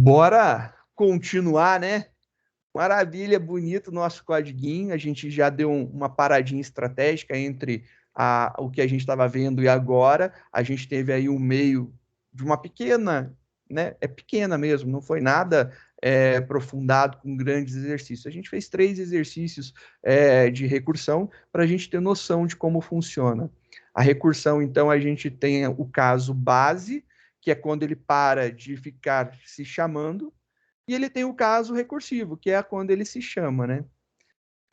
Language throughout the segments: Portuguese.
Bora continuar, né? Maravilha, bonito o nosso codiguinho. A gente já deu uma paradinha estratégica entre o que a gente estava vendo e agora. A gente teve aí um meio de uma pequena, né? É pequena mesmo, não foi nada aprofundado com grandes exercícios. A gente fez 3 exercícios de recursão para a gente ter noção de como funciona. A recursão, então, a gente tem o caso base, que é quando ele para de ficar se chamando, e ele tem o caso recursivo, que é quando ele se chama, né?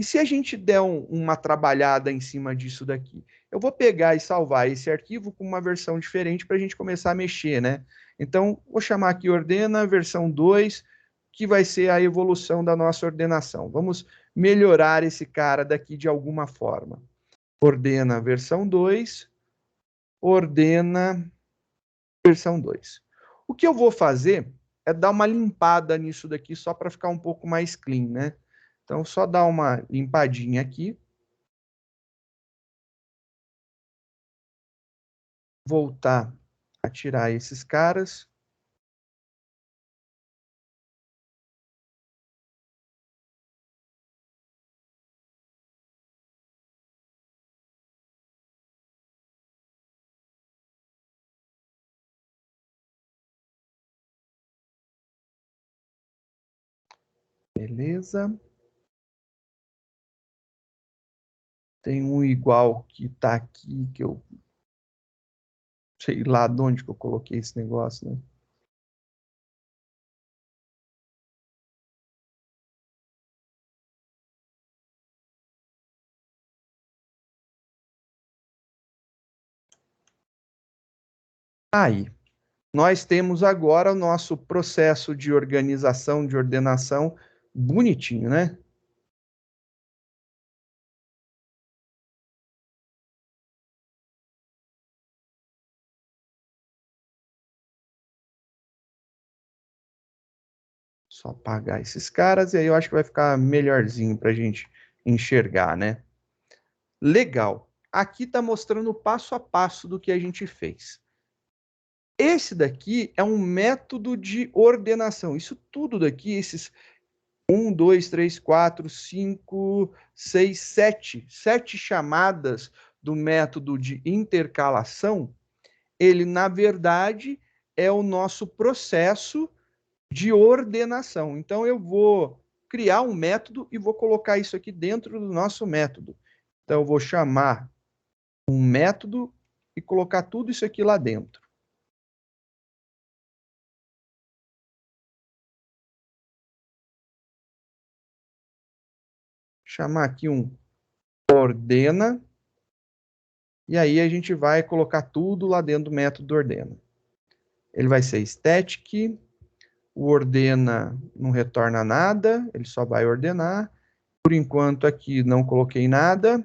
E se a gente der uma trabalhada em cima disso daqui? Eu vou pegar e salvar esse arquivo com uma versão diferente para a gente começar a mexer, né? Então, vou chamar aqui ordena versão 2, que vai ser a evolução da nossa ordenação. Vamos melhorar esse cara daqui de alguma forma. Ordena versão 2, ordena versão 2. O que eu vou fazer é dar uma limpada nisso daqui só para ficar um pouco mais clean, né? Então, só dar uma limpadinha aqui. Voltar a tirar esses caras. Beleza. Tem um igual que está aqui, que eu sei lá de onde que eu coloquei esse negócio, né? Aí, nós temos agora o nosso processo de organização, de ordenação bonitinho, né? Só apagar esses caras e aí eu acho que vai ficar melhorzinho para a gente enxergar, né? Legal. Aqui está mostrando o passo a passo do que a gente fez. Esse daqui é um método de ordenação. Isso tudo daqui, esses 7 chamadas do método de intercalação, ele, na verdade, é o nosso processo de ordenação. Então, eu vou criar um método e vou colocar isso aqui dentro do nosso método. Então, eu vou chamar um método e colocar tudo isso aqui lá dentro. Chamar aqui um ordena, e aí a gente vai colocar tudo lá dentro do método ordena. Ele vai ser static, o ordena não retorna nada, ele só vai ordenar. Por enquanto aqui não coloquei nada,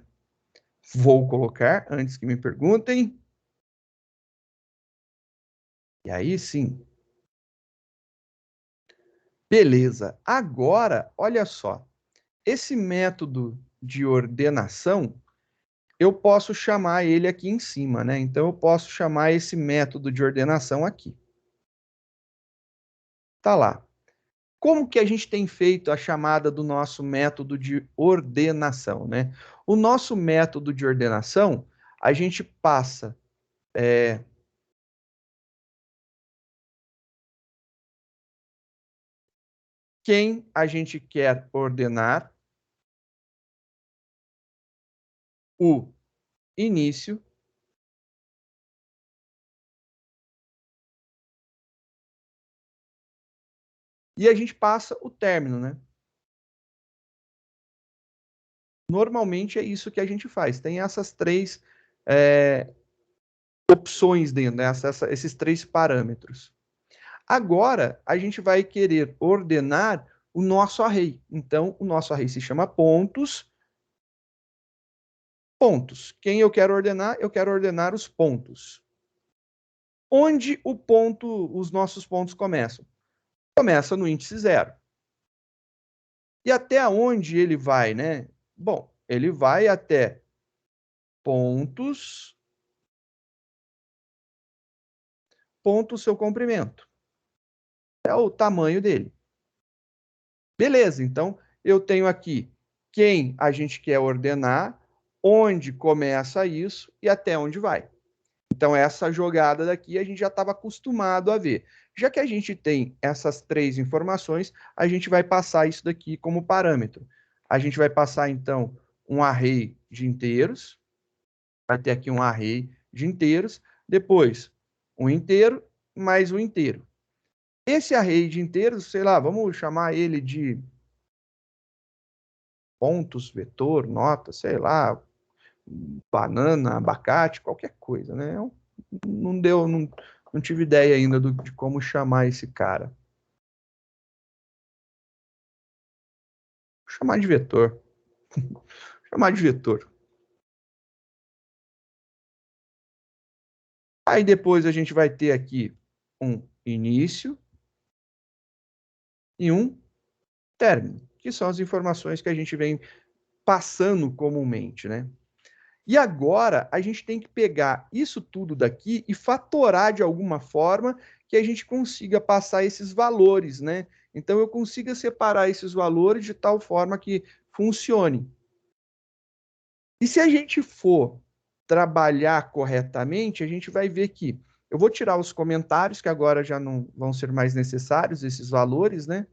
vou colocar antes que me perguntem. E aí sim. Beleza. Agora, olha só. Esse método de ordenação, eu posso chamar ele aqui em cima, né? Então, eu posso chamar esse método de ordenação aqui. Tá lá. Como que a gente tem feito a chamada do nosso método de ordenação, né? O nosso método de ordenação, a gente passa quem a gente quer ordenar, o início, e a gente passa o término, né? Normalmente é isso que a gente faz. Tem essas 3 opções dentro, né? Esses 3 parâmetros. Agora, a gente vai querer ordenar o nosso array. Então, o nosso array se chama pontos. Pontos. Quem eu quero ordenar? Eu quero ordenar os pontos. Onde os nossos pontos começam? Começa no índice 0. E até onde ele vai, né? Bom, ele vai até pontos, ponto seu comprimento. É o tamanho dele. Beleza, então eu tenho aqui quem a gente quer ordenar, onde começa isso e até onde vai. Então, essa jogada daqui a gente já estava acostumado a ver. Já que a gente tem essas três informações, a gente vai passar isso daqui como parâmetro. A gente vai passar, então, um array de inteiros. Vai ter aqui um array de inteiros. Depois, um inteiro mais um inteiro. Esse array de inteiros, sei lá, vamos chamar ele de pontos, vetor, nota, sei lá, banana, abacate, qualquer coisa, né? Não deu, não tive ideia ainda de como chamar esse cara. Vou chamar de vetor. Vou chamar de vetor. Aí depois a gente vai ter aqui um início e um término, que são as informações que a gente vem passando comumente, né? E agora a gente tem que pegar isso tudo daqui e fatorar de alguma forma que a gente consiga passar esses valores, né? Então eu consiga separar esses valores de tal forma que funcione. E se a gente for trabalhar corretamente, a gente vai ver que eu vou tirar os comentários, que agora já não vão ser mais necessários, esses valores, né?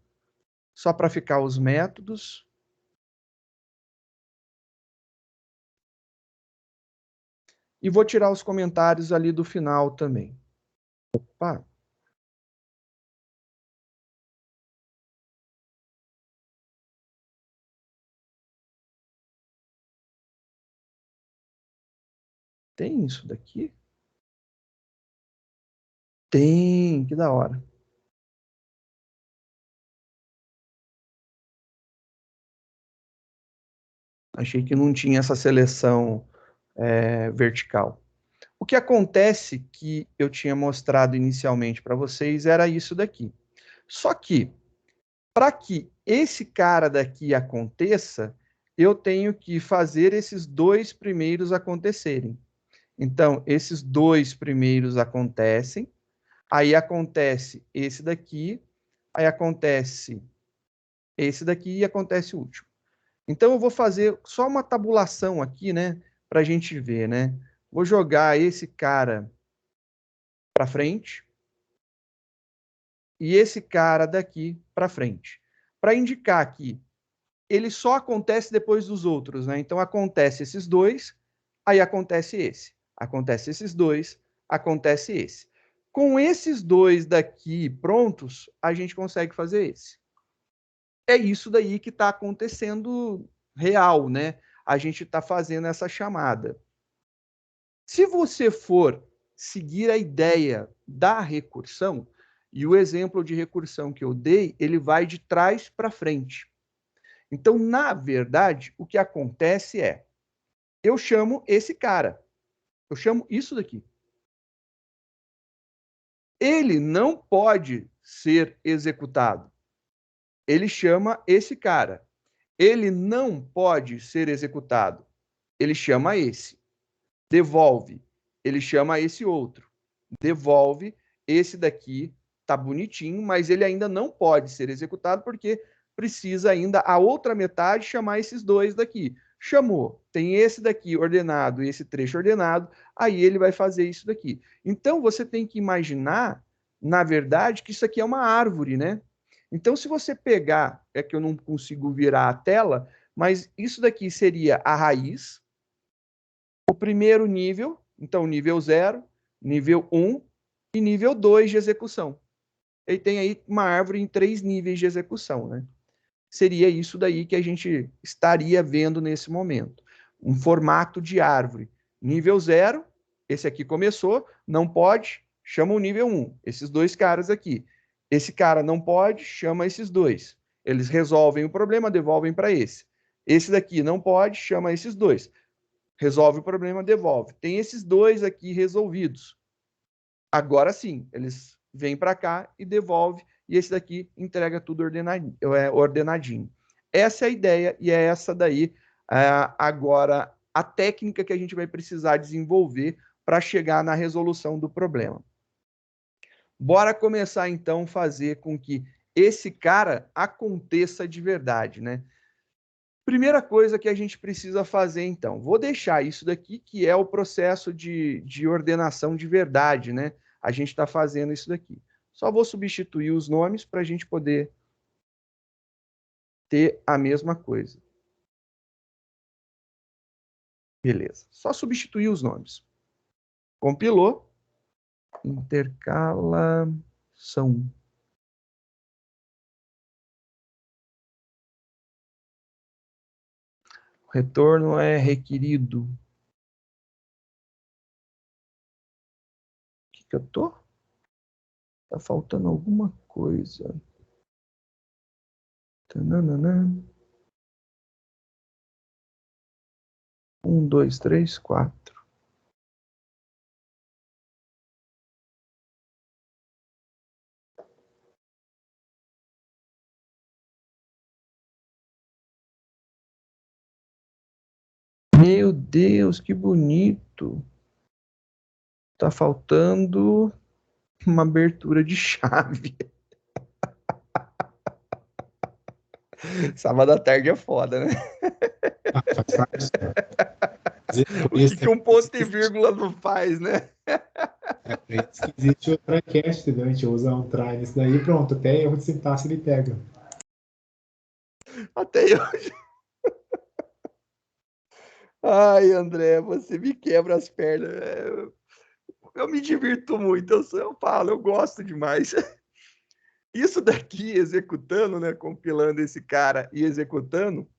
Só para ficar os métodos. E vou tirar os comentários ali do final também. Opa! Tem isso daqui? Tem, que da hora. Achei que não tinha essa seleção vertical. O que acontece que eu tinha mostrado inicialmente para vocês era isso daqui. Só que, para que esse cara daqui aconteça, eu tenho que fazer esses dois primeiros acontecerem. Então, esses dois primeiros acontecem, aí acontece esse daqui, aí acontece esse daqui e acontece o último. Então, eu vou fazer só uma tabulação aqui, né, para a gente ver, né? Vou jogar esse cara para frente e esse cara daqui para frente, para indicar que ele só acontece depois dos outros, né? Então, acontece esses dois, aí acontece esse. Acontece esses dois, acontece esse. Com esses dois daqui prontos, a gente consegue fazer esse. É isso daí que está acontecendo real, né? A gente está fazendo essa chamada. Se você for seguir a ideia da recursão, e o exemplo de recursão que eu dei, ele vai de trás para frente. Então, na verdade, o que acontece é, eu chamo esse cara, eu chamo isso daqui. Ele não pode ser executado. Ele chama esse cara. Ele não pode ser executado. Ele chama esse. Devolve. Ele chama esse outro. Devolve. Esse daqui tá bonitinho, mas ele ainda não pode ser executado porque precisa ainda a outra metade chamar esses dois daqui. Chamou, tem esse daqui ordenado e esse trecho ordenado, aí ele vai fazer isso daqui. Então você tem que imaginar, na verdade, que isso aqui é uma árvore, né? Então, se você pegar, é que eu não consigo virar a tela, mas isso daqui seria a raiz, o primeiro nível, então nível 0, nível 1 e nível 2 de execução. Ele tem aí uma árvore em 3 níveis de execução, né? Seria isso daí que a gente estaria vendo nesse momento. Um formato de árvore. Nível 0, esse aqui começou, não pode, chama o nível 1, esses dois caras aqui. Esse cara não pode, chama esses dois. Eles resolvem o problema, devolvem para esse. Esse daqui não pode, chama esses dois. Resolve o problema, devolve. Tem esses dois aqui resolvidos. Agora sim, eles vêm para cá e devolve, e esse daqui entrega tudo ordenadinho. Essa é a ideia, e é essa daí agora a técnica que a gente vai precisar desenvolver para chegar na resolução do problema. Bora começar, então, a fazer com que esse cara aconteça de verdade, né? Primeira coisa que a gente precisa fazer, então, vou deixar isso daqui, que é o processo de ordenação de verdade, né? A gente está fazendo isso daqui. Só vou substituir os nomes para a gente poder ter a mesma coisa. Beleza. Só substituir os nomes. Compilou. Intercalação. O retorno é requerido. O que eu tô? Tá faltando alguma coisa. Tananana. 1, 2, 3, 4. Meu Deus, que bonito. Tá faltando uma abertura de chave. Sábado à tarde é foda, né? Faz parte. O que um ponto e vírgula não faz, né? É por isso que existe o TryCast, né? A gente usa um try nisso daí e pronto, até erro de sintaxe ele pega. Até eu. Ai, André, você me quebra as pernas. Eu me divirto muito, eu falo, eu gosto demais. Isso daqui, executando, né? Compilando esse cara e executando,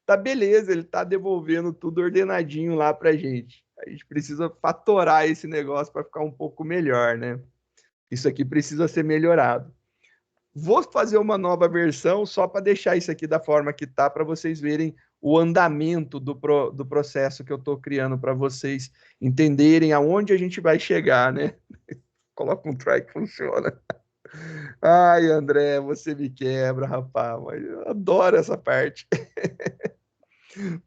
tá beleza, ele tá devolvendo tudo ordenadinho lá pra gente. A gente precisa fatorar esse negócio para ficar um pouco melhor, né? Isso aqui precisa ser melhorado. Vou fazer uma nova versão só para deixar isso aqui da forma que tá, para vocês verem o andamento do processo que eu estou criando para vocês entenderem aonde a gente vai chegar, né? Coloca um try que funciona. Ai, André, você me quebra, rapaz, mas eu adoro essa parte.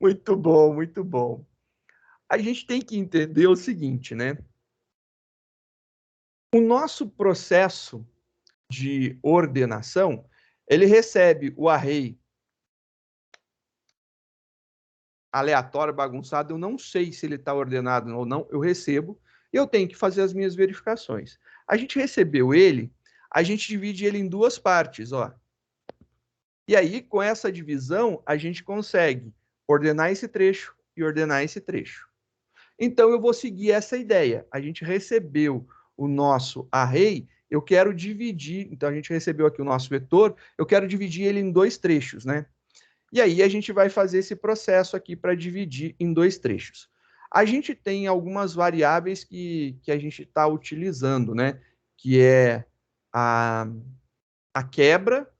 Muito bom, muito bom. A gente tem que entender o seguinte, né? O nosso processo de ordenação, ele recebe o array aleatório, bagunçado, eu não sei se ele está ordenado ou não, eu recebo, e eu tenho que fazer as minhas verificações. A gente recebeu ele, a gente divide ele em duas partes, ó. E aí, com essa divisão, a gente consegue ordenar esse trecho e ordenar esse trecho. Então, eu vou seguir essa ideia. A gente recebeu o nosso array, eu quero dividir, então a gente recebeu aqui o nosso vetor, eu quero dividir ele em dois trechos, né? E aí a gente vai fazer esse processo aqui para dividir em dois trechos. A gente tem algumas variáveis que a gente está utilizando, né? Que é a quebra,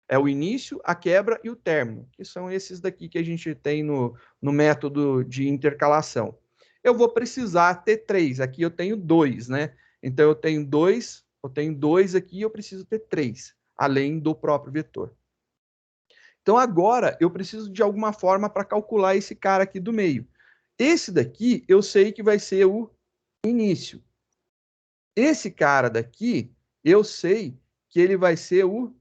é o início, a quebra e o término, que são esses daqui que a gente tem no método de intercalação. Eu vou precisar ter três, aqui eu tenho dois, né? Então eu tenho dois aqui, eu preciso ter três, além do próprio vetor. Então agora eu preciso de alguma forma para calcular esse cara aqui do meio. Esse daqui eu sei que vai ser o início. Esse cara daqui eu sei que ele vai ser o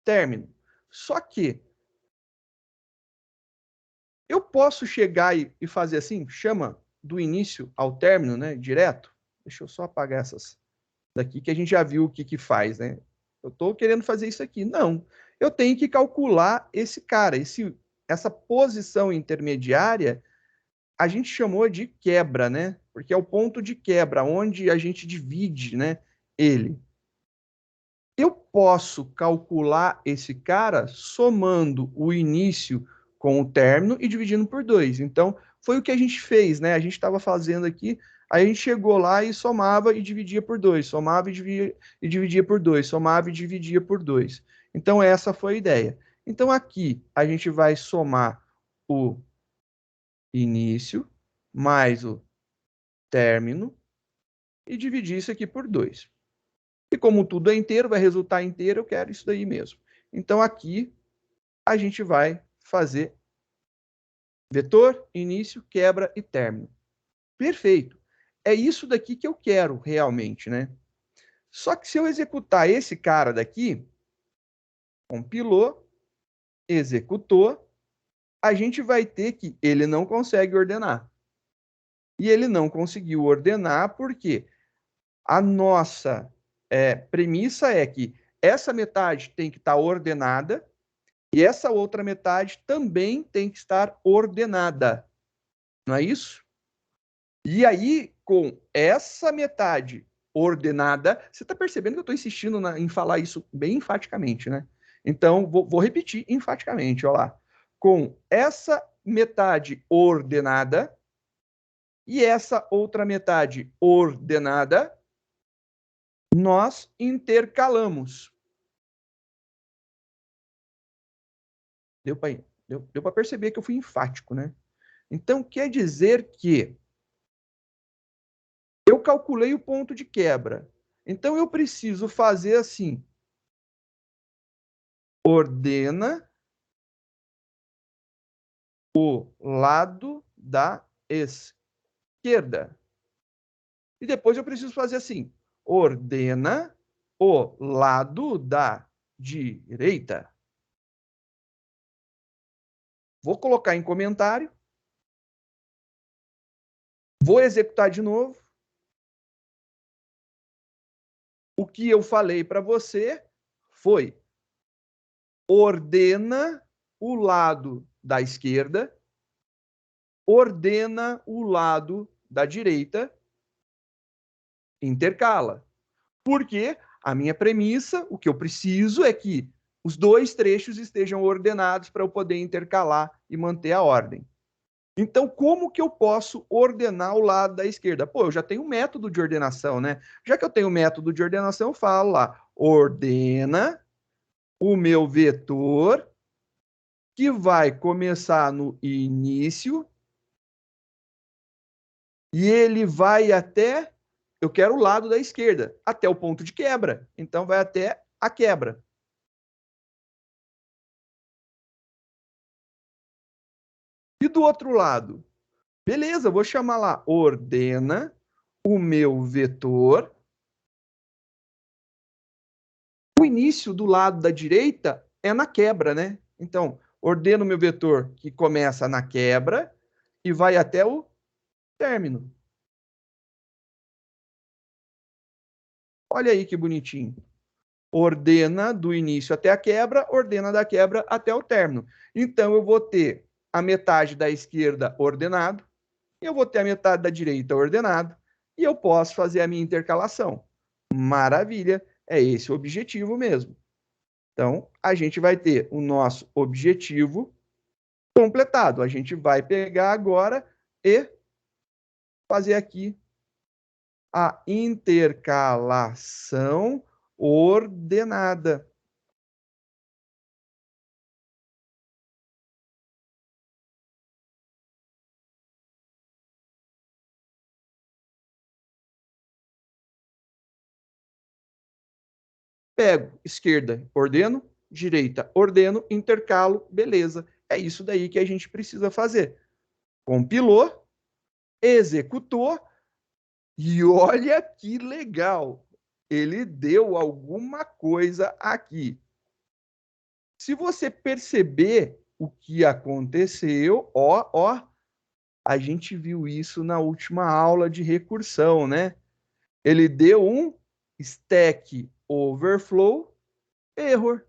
término. Só que eu posso chegar e fazer assim, chama do início ao término, né, direto. Deixa eu só apagar essas daqui que a gente já viu o que que faz, né? Eu estou querendo fazer isso aqui. Não, eu tenho que calcular esse cara, essa posição intermediária, a gente chamou de quebra, né? Porque é o ponto de quebra, onde a gente divide, né, ele. Eu posso calcular esse cara somando o início com o término e dividindo por 2. Então, foi o que a gente fez, né? A gente estava fazendo aqui, aí a gente chegou lá e somava e dividia por 2, somava e dividia por 2, somava e dividia por 2. Então, essa foi a ideia. Então, aqui a gente vai somar o início mais o término e dividir isso aqui por 2. E como tudo é inteiro, vai resultar inteiro, eu quero isso daí mesmo. Então, aqui, a gente vai fazer vetor, início, quebra e término. Perfeito. é isso daqui que eu quero realmente, né? Só que se eu executar esse cara daqui, compilou, executou, a gente vai ter que ele não consegue ordenar. E ele não conseguiu ordenar porque a nossa premissa é que essa metade tem que estar ordenada e essa outra metade também tem que estar ordenada. Não é isso? E aí, com essa metade ordenada, você está percebendo que eu estou insistindo em falar isso bem enfaticamente, né? Então, vou repetir enfaticamente, olha lá. Com essa metade ordenada e essa outra metade ordenada, nós intercalamos. Deu para perceber que eu fui enfático, né? Então, quer dizer que eu calculei o ponto de quebra. Então, eu preciso fazer assim. Ordena o lado da esquerda. E depois eu preciso fazer assim. Ordena o lado da direita. Vou colocar em comentário. Vou executar de novo. O que eu falei para você foi: ordena o lado da esquerda, ordena o lado da direita, intercala. Porque a minha premissa, o que eu preciso é que os dois trechos estejam ordenados para eu poder intercalar e manter a ordem. Então, como que eu posso ordenar o lado da esquerda? Pô, eu já tenho um método de ordenação, né? Já que eu tenho um método de ordenação, eu falo lá, ordena o meu vetor, que vai começar no início, e ele vai até, eu quero o lado da esquerda, até o ponto de quebra. Então, vai até a quebra. E do outro lado? Beleza, vou chamar lá, ordena o meu vetor. O início do lado da direita é na quebra, né? Então, ordena o meu vetor que começa na quebra e vai até o término. Olha aí que bonitinho. Ordena do início até a quebra, ordena da quebra até o término. Então, eu vou ter a metade da esquerda ordenado, eu vou ter a metade da direita ordenado, e eu posso fazer a minha intercalação. Maravilha, é esse o objetivo mesmo. Então, a gente vai ter o nosso objetivo completado. A gente vai pegar agora e fazer aqui a intercalação ordenada. Pego esquerda, ordeno, direita, ordeno, intercalo, beleza. É isso daí que a gente precisa fazer. Compilou, executou, e olha que legal. Ele deu alguma coisa aqui. Se você perceber o que aconteceu, a gente viu isso na última aula de recursão, né? Ele deu um stack overflow error.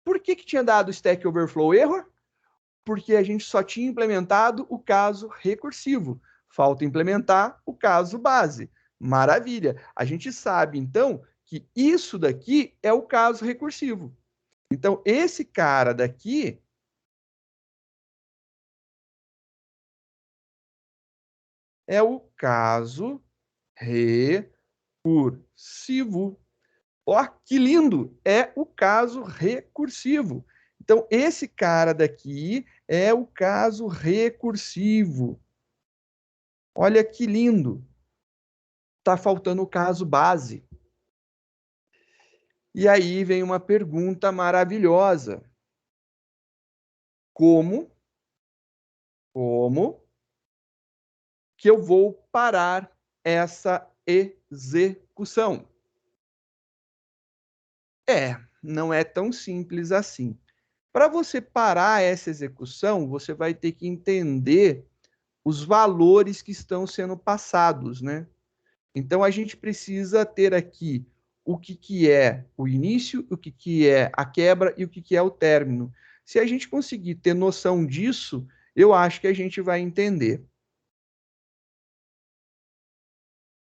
Por que tinha dado stack overflow error? Porque a gente só tinha implementado o caso recursivo. Falta implementar o caso base. Maravilha. A gente sabe, então, que isso daqui é o caso recursivo. Então, esse cara daqui é o caso recursivo. Ó, que lindo! É o caso recursivo. Então, esse cara daqui é o caso recursivo. Olha que lindo. Está faltando o caso base. E aí vem uma pergunta maravilhosa. Como que eu vou parar essa execução. Não é tão simples assim. Para você parar essa execução, você vai ter que entender os valores que estão sendo passados, né? Então, a gente precisa ter aqui o que é o início, o que é a quebra e o que é o término. Se a gente conseguir ter noção disso, eu acho que a gente vai entender.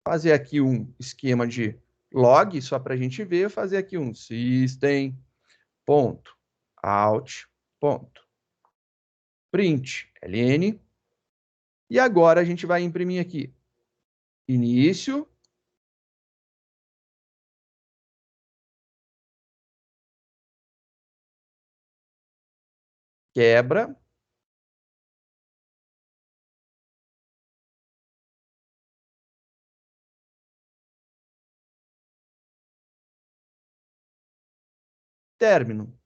Fazer aqui um esquema de log, só para a gente ver, fazer aqui um system, ponto, out, ponto, print, ln, e agora a gente vai imprimir aqui início, quebra, término.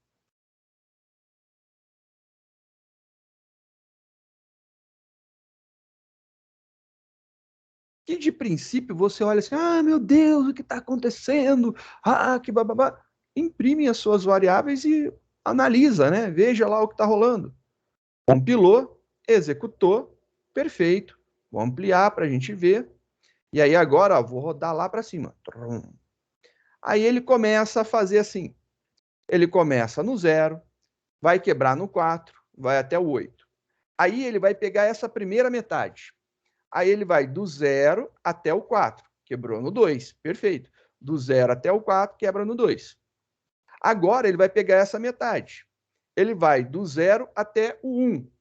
Que de princípio você olha assim, ah, meu Deus, o que está acontecendo? Ah, que bababá. Imprime as suas variáveis e analisa, né? Veja lá o que está rolando. Compilou, executou, perfeito. Vou ampliar para a gente ver. E aí agora, ó, vou rodar lá para cima. Aí ele começa a fazer assim. Ele começa no 0, vai quebrar no 4, vai até o 8. Aí ele vai pegar essa primeira metade. Aí ele vai do 0 até o 4. Quebrou no 2. Perfeito. Do 0 até o 4, quebra no 2. Agora ele vai pegar essa metade. Ele vai do 0 até o 1.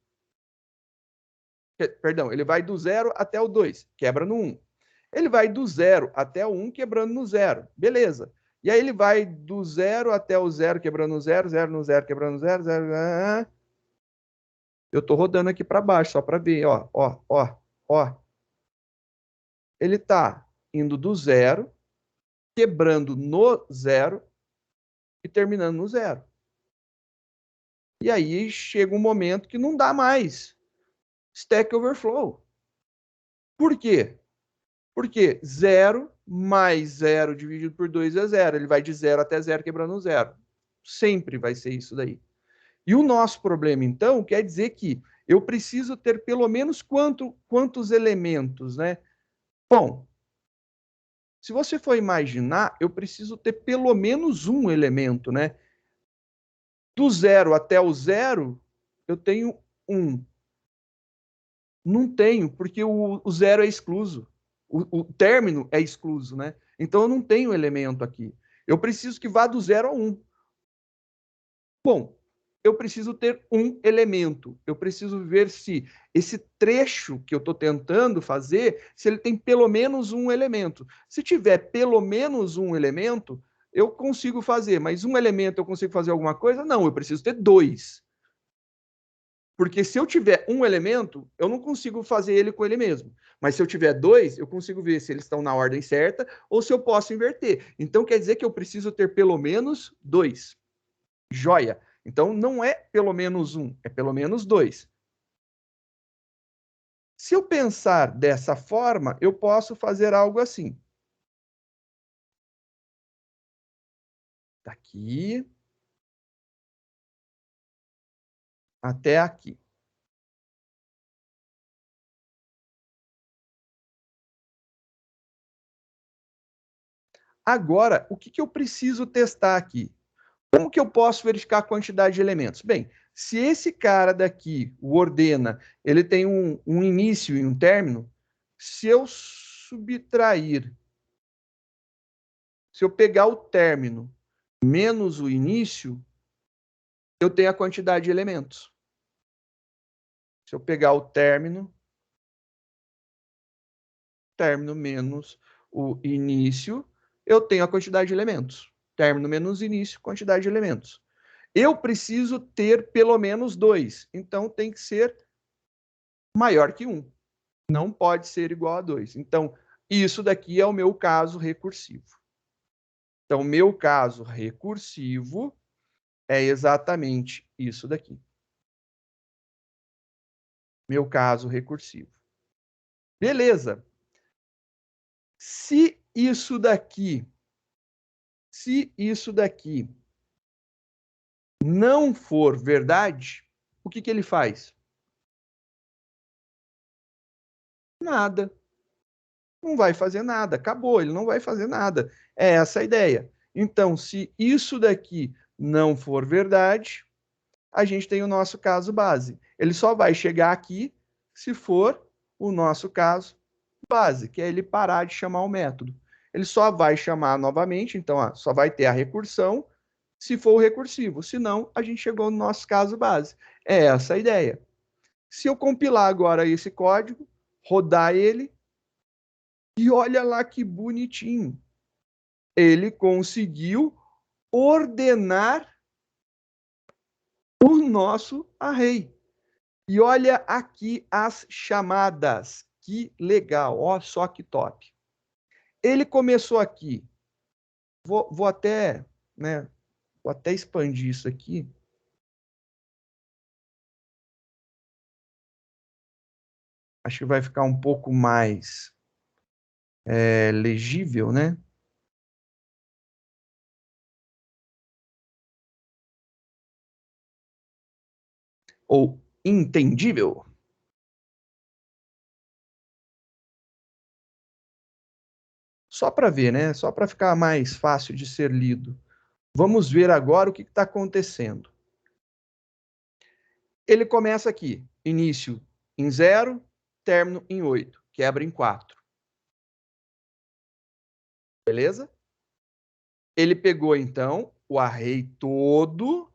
Perdão, ele vai do 0 até o 2. Quebra no 1. Ele vai do 0 até o 1, quebrando no 0. Beleza. E aí ele vai do 0 até o 0, quebrando no 0, 0 no 0, quebrando no 0, 0. Eu estou rodando aqui para baixo, só para ver. Ó, ó, ó, ó. Ele está indo do 0, quebrando no 0 e terminando no 0. E aí chega um momento que não dá mais. Stack Overflow. Por quê? Porque 0 mais 0 dividido por 2 é 0. Ele vai de 0 até 0 quebrando 0. Sempre vai ser isso daí. E o nosso problema, então, quer dizer que eu preciso ter pelo menos quantos elementos, né? Bom, se você for imaginar, eu preciso ter pelo menos um elemento, né? Do 0 até o 0, eu tenho 1. Não tenho, porque o 0 é excluso. O término é excluso, né? Então eu não tenho elemento aqui. Eu preciso que vá do 0 a 1. Bom, eu preciso ter um elemento. Eu preciso ver se esse trecho que eu estou tentando fazer, se ele tem pelo menos um elemento. Se tiver pelo menos um elemento, eu consigo fazer. Mas um elemento eu consigo fazer alguma coisa? Não, eu preciso ter 2. Porque se eu tiver um elemento, eu não consigo fazer ele com ele mesmo. Mas se eu tiver 2, eu consigo ver se eles estão na ordem certa ou se eu posso inverter. Então quer dizer que eu preciso ter pelo menos 2. Joia. Então não é pelo menos 1, é pelo menos 2. Se eu pensar dessa forma, eu posso fazer algo assim. Daqui até aqui. Agora, o que eu preciso testar aqui? Como que eu posso verificar a quantidade de elementos? Bem, se esse cara daqui, o ordena, ele tem um início e um término, se eu subtrair, se eu pegar o término menos o início, eu tenho a quantidade de elementos. Se eu pegar o término menos o início, eu tenho a quantidade de elementos. Término menos início, quantidade de elementos. Eu preciso ter pelo menos 2. Então, tem que ser maior que 1. Não pode ser igual a 2. Então, isso daqui é o meu caso recursivo. Então, o meu caso recursivo é exatamente isso daqui. Meu caso recursivo. Beleza. Se isso daqui não for verdade, o que ele faz? Nada. Não vai fazer nada. Acabou, ele não vai fazer nada. É essa a ideia. Então, se isso daqui não for verdade, a gente tem o nosso caso base. Ele só vai chegar aqui se for o nosso caso base, que é ele parar de chamar o método. Ele só vai chamar novamente, então só vai ter a recursão se for o recursivo. Senão, a gente chegou no nosso caso base. É essa a ideia. Se eu compilar agora esse código, rodar ele, e olha lá que bonitinho. Ele conseguiu ordenar o nosso array. E olha aqui as chamadas. Que legal, ó, só que top. Ele começou aqui. Vou até, né, vou até expandir isso aqui. Acho que vai ficar um pouco mais legível, né? Ou entendível. Só para ver, né? Só para ficar mais fácil de ser lido. Vamos ver agora o que está acontecendo. Ele começa aqui, início em 0, término em 8, quebra em 4. Beleza? Ele pegou, então, o array todo,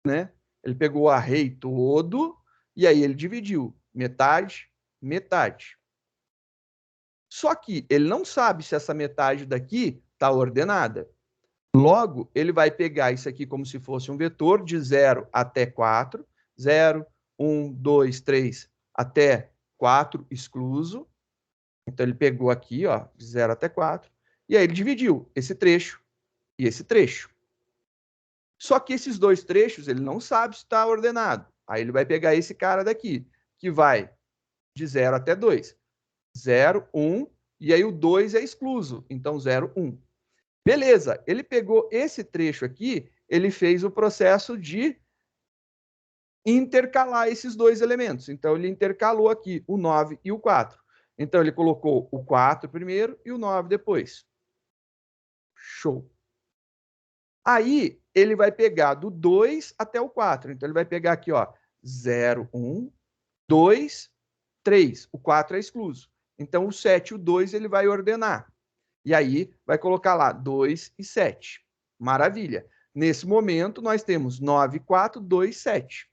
né? Ele pegou o array todo, e aí ele dividiu metade, metade. Só que ele não sabe se essa metade daqui está ordenada. Logo, ele vai pegar isso aqui como se fosse um vetor de 0 até 4, 0, 1, 2, 3, até 4 excluso. Então, ele pegou aqui, ó, de 0 até 4, e aí ele dividiu esse trecho e esse trecho. Só que esses dois trechos, ele não sabe se está ordenado. Aí ele vai pegar esse cara daqui, que vai de 0 até 2. 0, 1, e aí o 2 é excluso. Então, 0, 1. Beleza, ele pegou esse trecho aqui, ele fez o processo de intercalar esses dois elementos. Então, ele intercalou aqui o 9 e o 4. Então, ele colocou o 4 primeiro e o 9 depois. Show. Aí, ele vai pegar do 2 até o 4. Então, ele vai pegar aqui, ó, 0, 1, 2, 3. O 4 é excluso. Então, o 7 e o 2 ele vai ordenar. E aí, vai colocar lá 2 e 7. Maravilha. Nesse momento, nós temos 9, 4, 2, 7.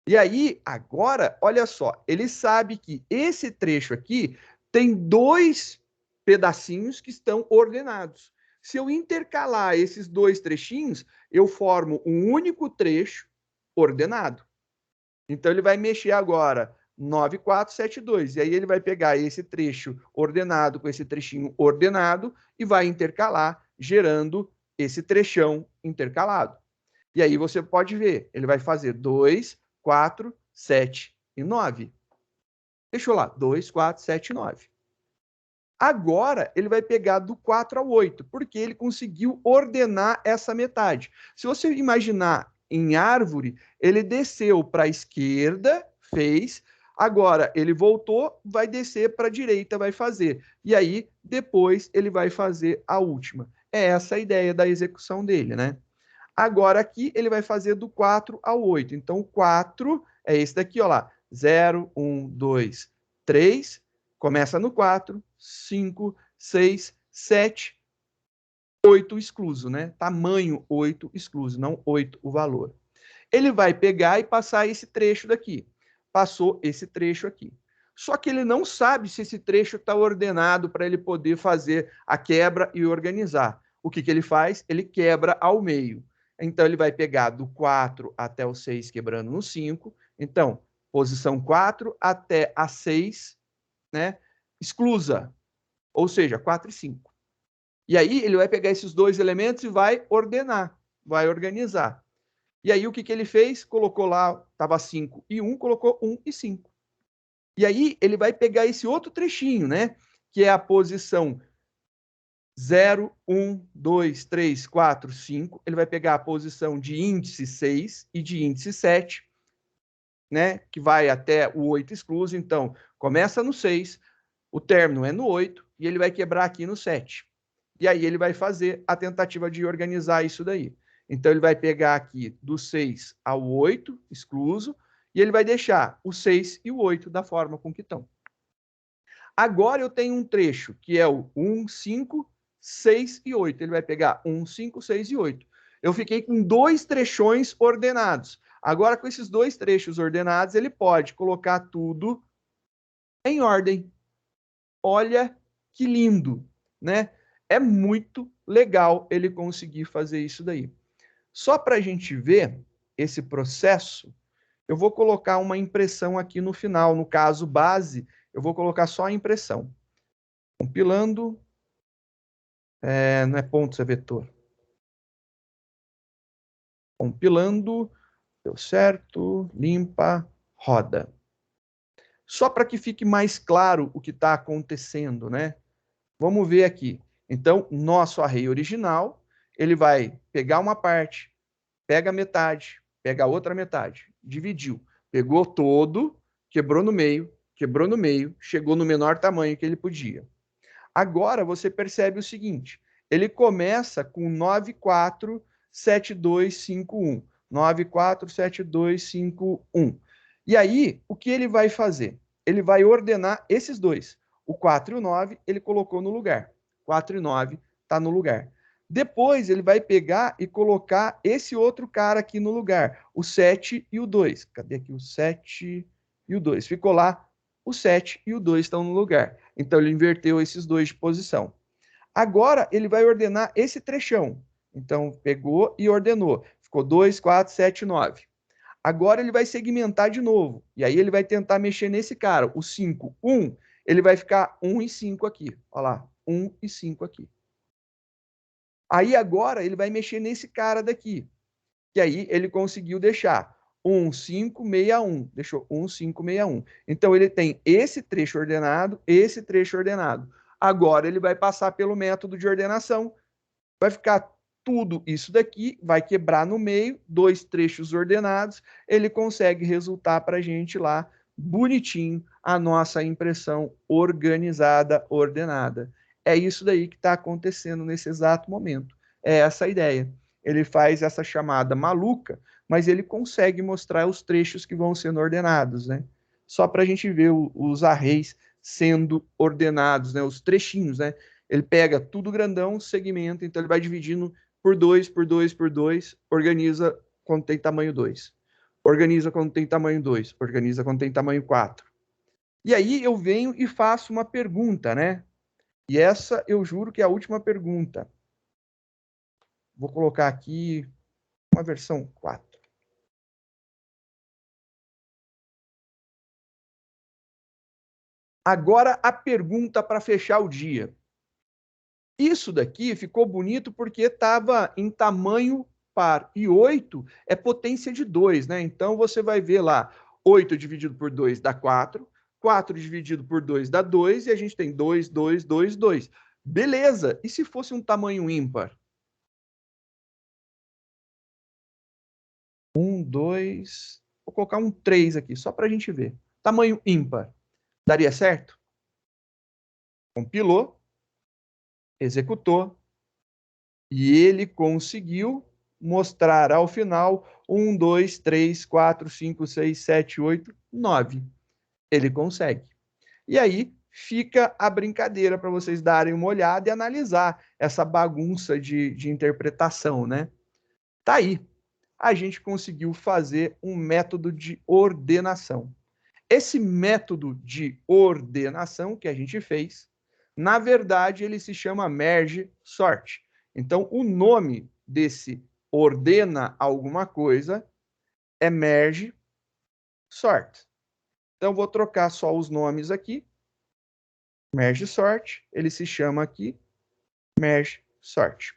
E aí, agora, olha só, ele sabe que esse trecho aqui tem dois pedacinhos que estão ordenados. Se eu intercalar esses dois trechinhos, eu formo um único trecho ordenado. Então, ele vai mexer agora 9, 4, 7, 2. E aí ele vai pegar esse trecho ordenado com esse trechinho ordenado e vai intercalar, gerando esse trechão intercalado. E aí você pode ver, ele vai fazer 2, 4, 7 e 9. Deixa eu lá, 2, 4, 7 e 9. Agora, ele vai pegar do 4 ao 8, porque ele conseguiu ordenar essa metade. Se você imaginar em árvore, ele desceu para a esquerda, fez, agora ele voltou, vai descer para a direita, vai fazer. E aí, depois, ele vai fazer a última. É essa a ideia da execução dele, né? Agora aqui, ele vai fazer do 4 ao 8. Então, o 4 é esse daqui, ó lá. 0, 1, 2, 3, começa no 4, 5, 6, 7, 8 excluso, né? Tamanho 8 excluso, não 8 o valor. Ele vai pegar e passar esse trecho daqui. Passou esse trecho aqui. Só que ele não sabe se esse trecho está ordenado para ele poder fazer a quebra e organizar. O que ele faz? Ele quebra ao meio. Então, ele vai pegar do 4 até o 6, quebrando no 5. Então, posição 4 até a 6, né? Exclusa, ou seja, 4 e 5. E aí ele vai pegar esses dois elementos e vai ordenar, vai organizar. E aí o que ele fez? Colocou lá, estava 5 e 1, colocou 1 e 5. E aí ele vai pegar esse outro trechinho, né? Que é a posição 0, 1, 2, 3, 4, 5. Ele vai pegar a posição de índice 6 e de índice 7, né? Que vai até o 8 excluso. Então, começa no 6, o término é no 8 e ele vai quebrar aqui no 7. E aí ele vai fazer a tentativa de organizar isso daí. Então, ele vai pegar aqui do 6 ao 8, excluso, e ele vai deixar o 6 e o 8 da forma com que estão. Agora eu tenho um trecho que é o 1, 5, 6 e 8. Ele vai pegar 1, 5, 6 e 8. Eu fiquei com 2 trechões ordenados. Agora, com esses 2 trechos ordenados, ele pode colocar tudo em ordem. Olha que lindo, né? É muito legal ele conseguir fazer isso daí. Só para a gente ver esse processo, eu vou colocar uma impressão aqui no final. No caso base, eu vou colocar só a impressão. Compilando. Não é pontos, é vetor. Compilando. Deu certo. Limpa. Roda. Só para que fique mais claro o que está acontecendo, né? Vamos ver aqui. Então, nosso array original, ele vai pegar uma parte, pega a metade, pega a outra metade, dividiu, pegou todo, quebrou no meio, chegou no menor tamanho que ele podia. Agora você percebe o seguinte, ele começa com 947251. 947251. E aí, o que ele vai fazer? Ele vai ordenar esses dois. O 4 e o 9, ele colocou no lugar. 4 e 9 está no lugar. Depois, ele vai pegar e colocar esse outro cara aqui no lugar. O 7 e o 2. Cadê aqui o 7 e o 2? Ficou lá. O 7 e o 2 estão no lugar. Então, ele inverteu esses dois de posição. Agora, ele vai ordenar esse trechão. Então, pegou e ordenou. Ficou 2, 4, 7, 9. Agora, ele vai segmentar de novo. E aí, ele vai tentar mexer nesse cara. O 5, 1, ele vai ficar 1 e 5 aqui. Olha lá, 1 e 5 aqui. Aí, agora, ele vai mexer nesse cara daqui. Que aí, ele conseguiu deixar 1, 5, 6, 1. Deixou 1, 5, 6, 1. Então, ele tem esse trecho ordenado, esse trecho ordenado. Agora, ele vai passar pelo método de ordenação. Vai ficar tudo isso daqui, vai quebrar no meio, 2 trechos ordenados. Ele consegue resultar para a gente lá, bonitinho, a nossa impressão organizada, ordenada. É isso daí que está acontecendo nesse exato momento. É essa a ideia. Ele faz essa chamada maluca, mas ele consegue mostrar os trechos que vão sendo ordenados, né? Só para a gente ver os arrays sendo ordenados, né? Os trechinhos, né? Ele pega tudo grandão, segmenta, então ele vai dividindo por 2, por 2, por 2, organiza quando tem tamanho 2. Organiza quando tem tamanho 2, organiza quando tem tamanho 4. E aí eu venho e faço uma pergunta, né? E essa eu juro que é a última pergunta. Vou colocar aqui uma versão 4. Agora a pergunta para fechar o dia. Isso daqui ficou bonito porque estava em tamanho par. E 8 é potência de 2, né? Então você vai ver lá, 8 dividido por 2 dá 4, 4 dividido por 2 dá 2, e a gente tem 2, 2, 2, 2. Beleza! E se fosse um tamanho ímpar? 1, 2... Vou colocar um 3 aqui, só para a gente ver. Tamanho ímpar. Daria certo? Compilou, executou, e ele conseguiu mostrar ao final 1, 2, 3, 4, 5, 6, 7, 8, 9. Ele consegue. E aí fica a brincadeira para vocês darem uma olhada e analisar essa bagunça de interpretação, né? Tá aí. A gente conseguiu fazer um método de ordenação. Esse método de ordenação que a gente fez, na verdade, ele se chama merge sort. Então, o nome desse ordena alguma coisa é merge sort. Então, vou trocar só os nomes aqui. Merge sort, ele se chama aqui merge sort.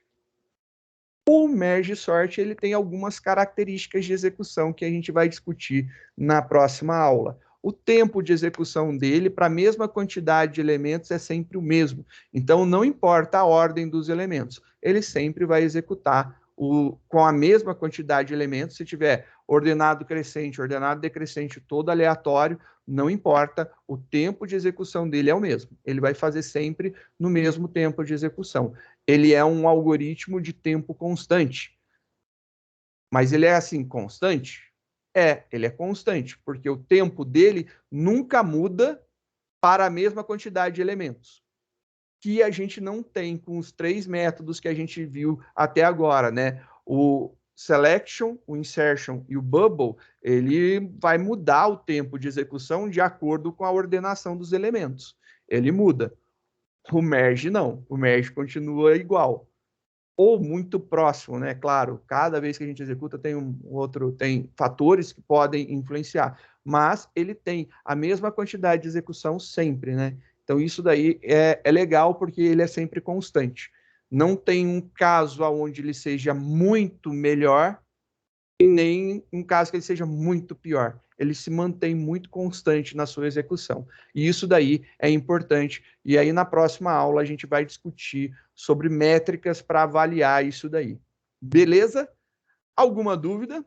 O merge sort, ele tem algumas características de execução que a gente vai discutir na próxima aula. o tempo de execução dele para a mesma quantidade de elementos é sempre o mesmo. Então, não importa a ordem dos elementos, ele sempre vai executar com a mesma quantidade de elementos. Se tiver ordenado crescente, ordenado decrescente, todo aleatório, não importa, o tempo de execução dele é o mesmo. Ele vai fazer sempre no mesmo tempo de execução. Ele é um algoritmo de tempo constante. Mas ele é assim, constante? Ele é constante, porque o tempo dele nunca muda para a mesma quantidade de elementos, que a gente não tem com os 3 métodos que a gente viu até agora, né? O selection, o insertion e o bubble, ele vai mudar o tempo de execução de acordo com a ordenação dos elementos. Ele muda. O merge não, o merge continua igual. Ou muito próximo, né? Claro, cada vez que a gente executa tem fatores que podem influenciar, mas ele tem a mesma quantidade de execução sempre, né? Então isso daí é legal porque ele é sempre constante. Não tem um caso onde ele seja muito melhor e nem um caso que ele seja muito pior. Ele se mantém muito constante na sua execução. E isso daí é importante. E aí, na próxima aula, a gente vai discutir sobre métricas para avaliar isso daí. Beleza? Alguma dúvida?